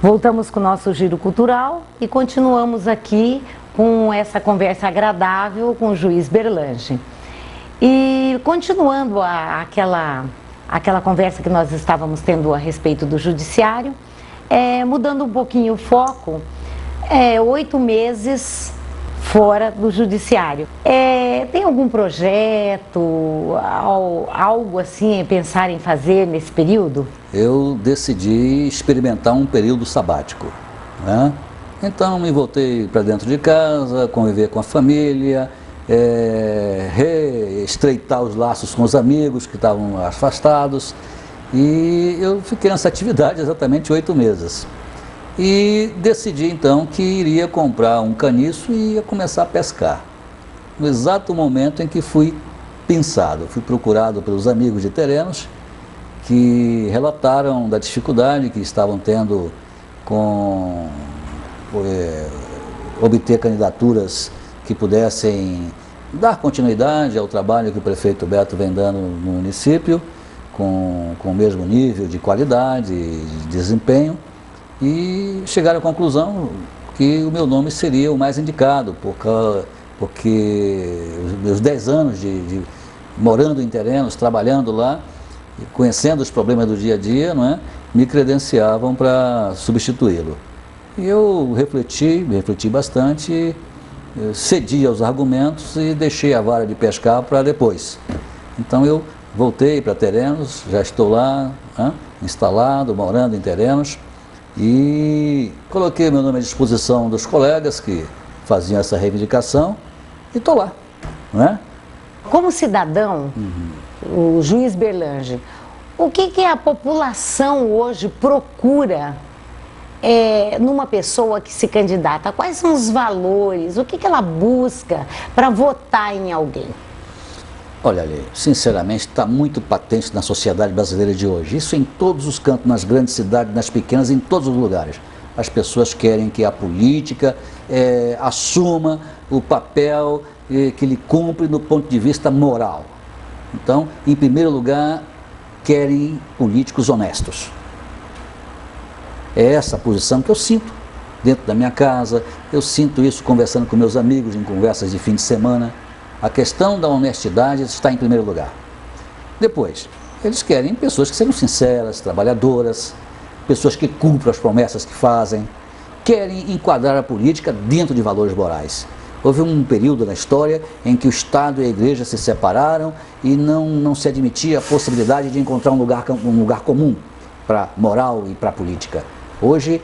Voltamos com o nosso giro cultural e continuamos aqui com essa conversa agradável com o juiz Berlange. E continuando aquela conversa que nós estávamos tendo a respeito do judiciário, mudando um pouquinho o foco, 8 meses fora do judiciário. Tem algum projeto, algo assim, pensar em fazer nesse período? Eu decidi experimentar um período sabático, né? Então me voltei para dentro de casa, conviver com a família, reestreitar os laços com os amigos que estavam afastados, e eu fiquei nessa atividade exatamente 8 meses. E decidi então que iria comprar um caniço e ia começar a pescar. No exato momento em que fui pinçado, fui procurado pelos amigos de Terenos, que relataram da dificuldade que estavam tendo com obter candidaturas que pudessem dar continuidade ao trabalho que o prefeito Beto vem dando no município, com o mesmo nível de qualidade e de desempenho, e chegaram à conclusão que o meu nome seria o mais indicado, porque os meus 10 anos morando em Terenos, trabalhando lá, conhecendo os problemas do dia a dia, não é, me credenciavam para substituí-lo. E eu refleti bastante, cedi aos argumentos e deixei a vara de pescar para depois. Então eu voltei para Terenos, já estou lá, instalado, morando em Terenos, e coloquei meu nome à disposição dos colegas que faziam essa reivindicação e estou lá, não é? Como cidadão, o juiz Berlange, o que a população hoje procura numa pessoa que se candidata? Quais são os valores? O que ela busca para votar em alguém? Olha, ali, sinceramente, está muito patente na sociedade brasileira de hoje. Isso em todos os cantos, nas grandes cidades, nas pequenas, em todos os lugares. As pessoas querem que a política assuma o papel que lhe cumpre do ponto de vista moral. Então, em primeiro lugar, querem políticos honestos. É essa a posição que eu sinto dentro da minha casa, eu sinto isso conversando com meus amigos em conversas de fim de semana. A questão da honestidade está em primeiro lugar. Depois, eles querem pessoas que sejam sinceras, trabalhadoras, pessoas que cumpram as promessas que fazem, querem enquadrar a política dentro de valores morais. Houve um período na história em que o Estado e a Igreja se separaram e não se admitia a possibilidade de encontrar um lugar comum para a moral e para a política. Hoje,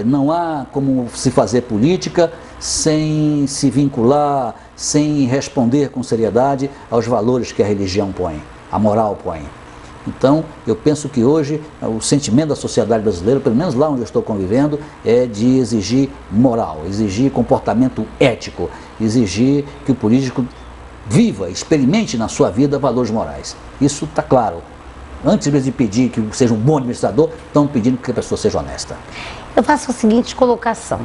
não há como se fazer política sem se vincular, sem responder com seriedade aos valores que a religião põe, a moral põe. Então, eu penso que hoje o sentimento da sociedade brasileira, pelo menos lá onde eu estou convivendo, é de exigir moral, exigir comportamento ético, exigir que o político viva, experimente na sua vida valores morais. Isso está claro. Antes mesmo de pedir que seja um bom administrador, estão pedindo que a pessoa seja honesta. Eu faço a seguinte colocação.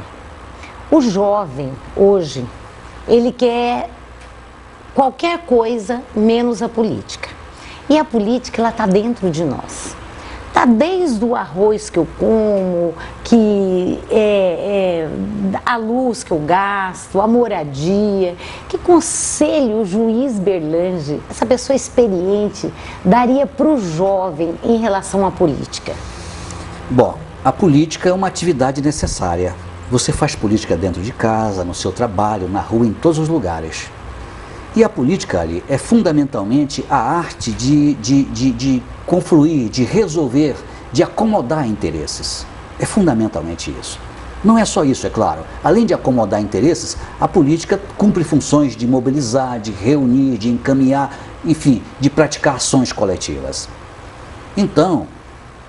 O jovem, hoje, ele quer qualquer coisa menos a política. E a política, ela está dentro de nós. Está desde o arroz que eu como, a luz que eu gasto, a moradia. Que conselho o juiz Berlange, essa pessoa experiente, daria para o jovem em relação à política? Bom, a política é uma atividade necessária. Você faz política dentro de casa, no seu trabalho, na rua, em todos os lugares. E a política ali é fundamentalmente a arte de confluir, de resolver, de acomodar interesses. É fundamentalmente isso. Não é só isso, é claro. Além de acomodar interesses, a política cumpre funções de mobilizar, de reunir, de encaminhar, enfim, de praticar ações coletivas. Então,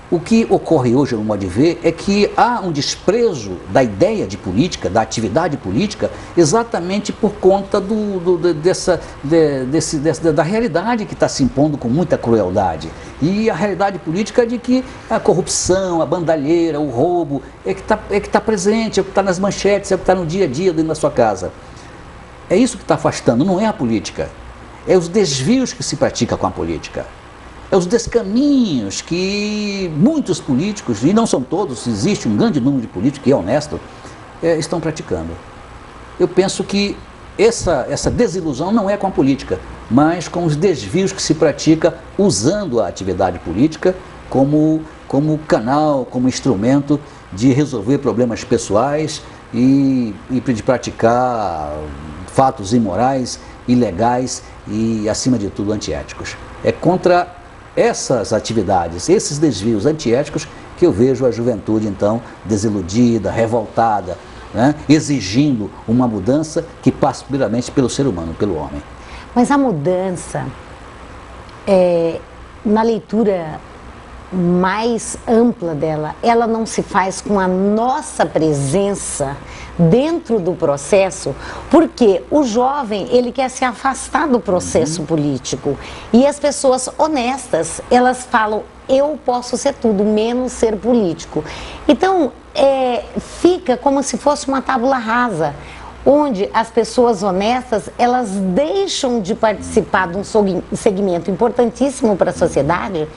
o que ocorre hoje, no modo de ver, é que há um desprezo da ideia de política, da atividade política, exatamente por conta da realidade que está se impondo com muita crueldade. E a realidade política é de que a corrupção, a bandalheira, o roubo, é que tá presente, é o que está nas manchetes, é o que está no dia a dia dentro da sua casa. É isso que está afastando, não é a política. É os desvios que se pratica com a política. os descaminhos que muitos políticos, e não são todos, existe um grande número de políticos que é honesto, estão praticando. Eu penso que essa desilusão não é com a política, mas com os desvios que se pratica usando a atividade política como canal, como instrumento de resolver problemas pessoais e de praticar fatos imorais, ilegais e, acima de tudo, antiéticos. É contra essas atividades, esses desvios antiéticos que eu vejo a juventude, então, desiludida, revoltada, né, exigindo uma mudança que passa primeiramente pelo ser humano, pelo homem. Mas a mudança, na leitura mais ampla dela, ela não se faz com a nossa presença dentro do processo, porque o jovem, ele quer se afastar do processo político, e as pessoas honestas, elas falam, eu posso ser tudo, menos ser político. Então, fica como se fosse uma tábula rasa, onde as pessoas honestas, elas deixam de participar de um segmento importantíssimo para a sociedade,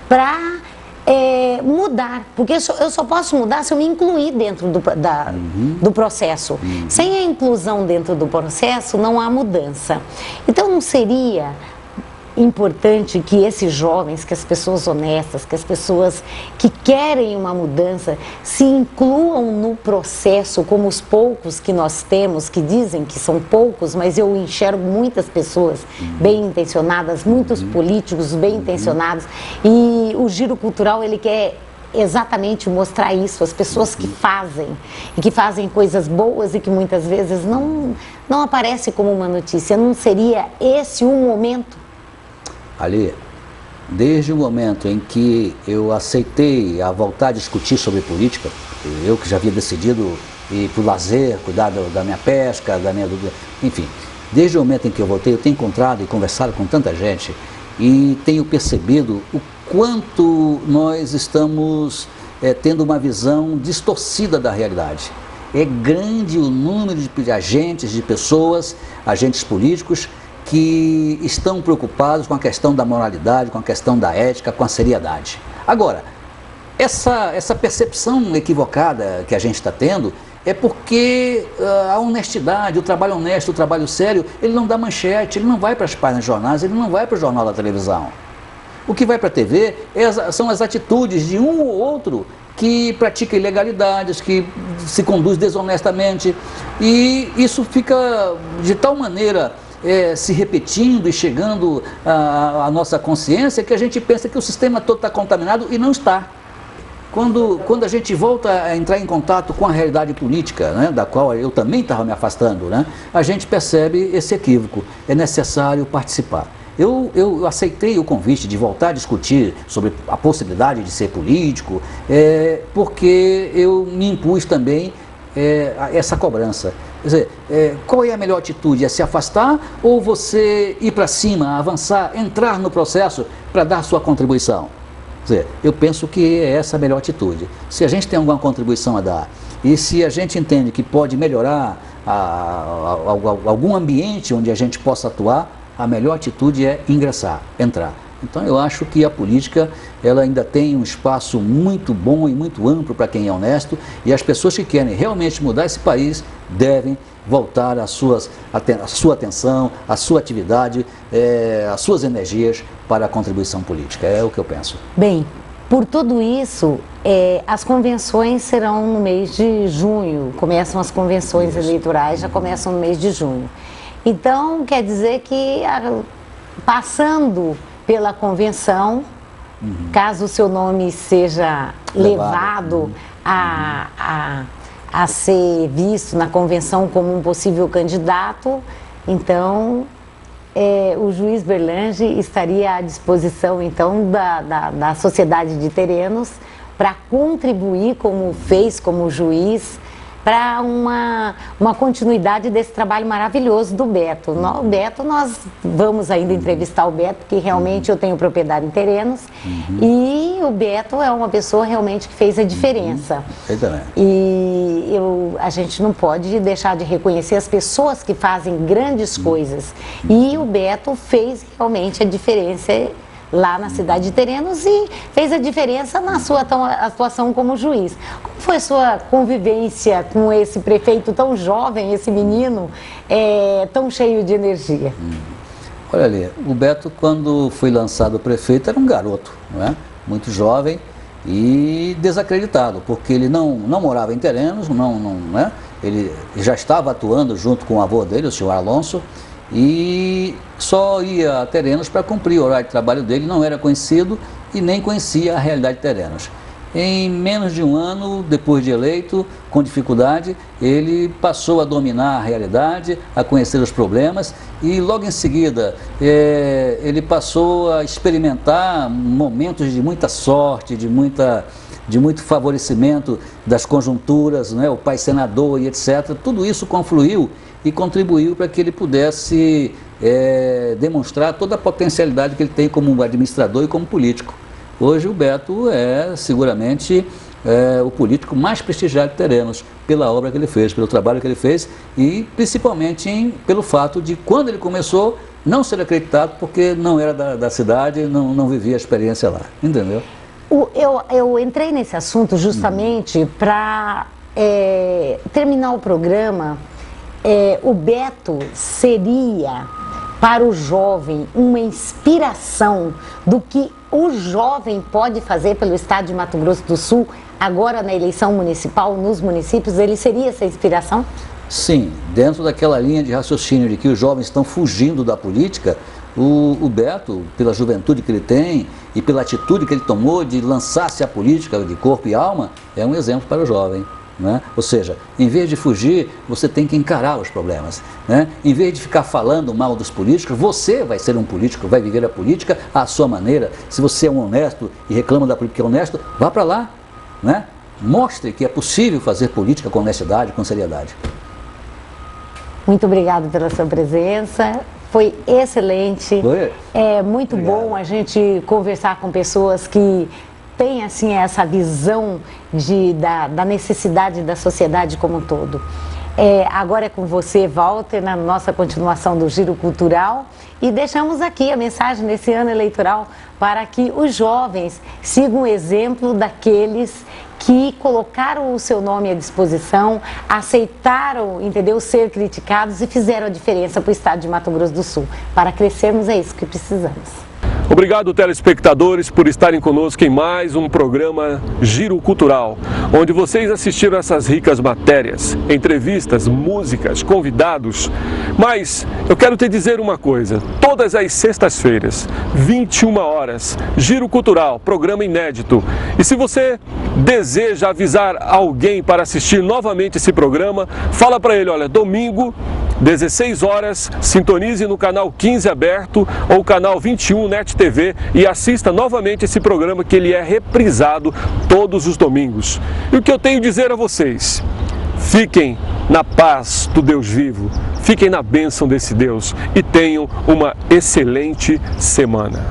para mudar, porque eu só posso mudar se eu me incluir dentro do processo. Sem a inclusão dentro do processo, não há mudança. Então, não seria importante que esses jovens, que as pessoas honestas, que as pessoas que querem uma mudança, se incluam no processo, como os poucos que nós temos, que dizem que são poucos, mas eu enxergo muitas pessoas bem intencionadas, muitos políticos bem intencionados, e o Giro Cultural, ele quer exatamente mostrar isso, as pessoas que fazem, e que fazem coisas boas e que muitas vezes não aparece como uma notícia. Não seria esse um momento? Ali, desde o momento em que eu aceitei a voltar a discutir sobre política, eu que já havia decidido ir para o lazer, cuidar da minha pesca, enfim, desde o momento em que eu voltei, eu tenho encontrado e conversado com tanta gente e tenho percebido o quanto nós estamos tendo uma visão distorcida da realidade. É grande o número de agentes, de pessoas, agentes políticos, que estão preocupados com a questão da moralidade, com a questão da ética, com a seriedade. Agora, essa percepção equivocada que a gente está tendo é porque a honestidade, o trabalho honesto, o trabalho sério, ele não dá manchete, ele não vai para as páginas de jornais, ele não vai para o jornal da televisão. O que vai para a TV são as atitudes de um ou outro que pratica ilegalidades, que se conduz desonestamente, e isso fica de tal maneira se repetindo e chegando à nossa consciência que a gente pensa que o sistema todo está contaminado e não está. Quando a gente volta a entrar em contato com a realidade política, né, da qual eu também estava me afastando, né, a gente percebe esse equívoco. É necessário participar. Eu aceitei o convite de voltar a discutir sobre a possibilidade de ser político, porque eu me impus também essa cobrança. Quer dizer, qual é a melhor atitude? É se afastar ou você ir para cima, avançar, entrar no processo para dar sua contribuição? Quer dizer, eu penso que é essa a melhor atitude. Se a gente tem alguma contribuição a dar e se a gente entende que pode melhorar algum ambiente onde a gente possa atuar, a melhor atitude é ingressar, entrar. Então eu acho que a política, ela ainda tem um espaço muito bom e muito amplo para quem é honesto, e as pessoas que querem realmente mudar esse país devem voltar a sua atenção, a sua atividade, as suas energias para a contribuição política. É o que eu penso. Bem, por tudo isso, as convenções serão no mês de junho, começam as convenções eleitorais, já começam no mês de junho. Então, quer dizer que passando pela convenção, caso o seu nome seja levado a ser visto na convenção como um possível candidato, então o juiz Berlange estaria à disposição então da Sociedade de Terenos para contribuir como fez como juiz para uma continuidade desse trabalho maravilhoso do Beto. O Beto, nós vamos ainda entrevistar o Beto, porque realmente eu tenho propriedade em Terenos, e o Beto é uma pessoa realmente que fez a diferença. E a gente não pode deixar de reconhecer as pessoas que fazem grandes coisas, e o Beto fez realmente a diferença lá na cidade de Terenos e fez a diferença na sua atuação como juiz. Como foi a sua convivência com esse prefeito tão jovem, esse menino tão cheio de energia? Olha ali, o Beto, quando foi lançado prefeito, era um garoto, não é? Muito jovem e desacreditado, porque ele não morava em Terenos, né? Ele já estava atuando junto com o avô dele, o senhor Alonso, e só ia a Terenos para cumprir o horário de trabalho dele, não era conhecido e nem conhecia a realidade de Terenos. Em menos de um ano, depois de eleito, com dificuldade, ele passou a dominar a realidade, a conhecer os problemas e logo em seguida ele passou a experimentar momentos de muita sorte, de muito favorecimento das conjunturas, né, o pai senador e etc. Tudo isso confluiu e contribuiu para que ele pudesse demonstrar toda a potencialidade que ele tem como administrador e como político. Hoje o Beto é seguramente o político mais prestigiado de Terenos, pela obra que ele fez, pelo trabalho que ele fez e principalmente pelo fato de, quando ele começou, não ser acreditado porque não era da cidade, não vivia a experiência lá, entendeu? Eu entrei nesse assunto justamente para terminar o programa. O Beto seria, para o jovem, uma inspiração do que o jovem pode fazer pelo estado de Mato Grosso do Sul, agora na eleição municipal, nos municípios, ele seria essa inspiração? Sim, dentro daquela linha de raciocínio de que os jovens estão fugindo da política, o Beto, pela juventude que ele tem e pela atitude que ele tomou de lançar-se à política de corpo e alma, é um exemplo para o jovem. Né? Ou seja, em vez de fugir, você tem que encarar os problemas. Né? Em vez de ficar falando mal dos políticos, você vai ser um político, vai viver a política à sua maneira. Se você é um honesto e reclama da política honesto, vá para lá. Né? Mostre que é possível fazer política com honestidade, com seriedade. Muito obrigado pela sua presença. Foi excelente. É muito bom a gente conversar com pessoas que tem assim essa visão da necessidade da sociedade como um todo. Agora é com você, Walter, na nossa continuação do Giro Cultural, e deixamos aqui a mensagem nesse ano eleitoral para que os jovens sigam o exemplo daqueles que colocaram o seu nome à disposição, aceitaram, entendeu, ser criticados e fizeram a diferença para o estado de Mato Grosso do Sul. Para crescermos é isso que precisamos. Obrigado, telespectadores, por estarem conosco em mais um programa Giro Cultural, onde vocês assistiram essas ricas matérias, entrevistas, músicas, convidados. Mas eu quero te dizer uma coisa: todas as sextas-feiras, 21 horas, Giro Cultural, programa inédito. E se você deseja avisar alguém para assistir novamente esse programa, fala para ele: olha, domingo, 16 horas, sintonize no canal 15 aberto ou canal 21 NET TV e assista novamente esse programa, que ele é reprisado todos os domingos. E o que eu tenho a dizer a vocês: fiquem na paz do Deus vivo, fiquem na bênção desse Deus e tenham uma excelente semana.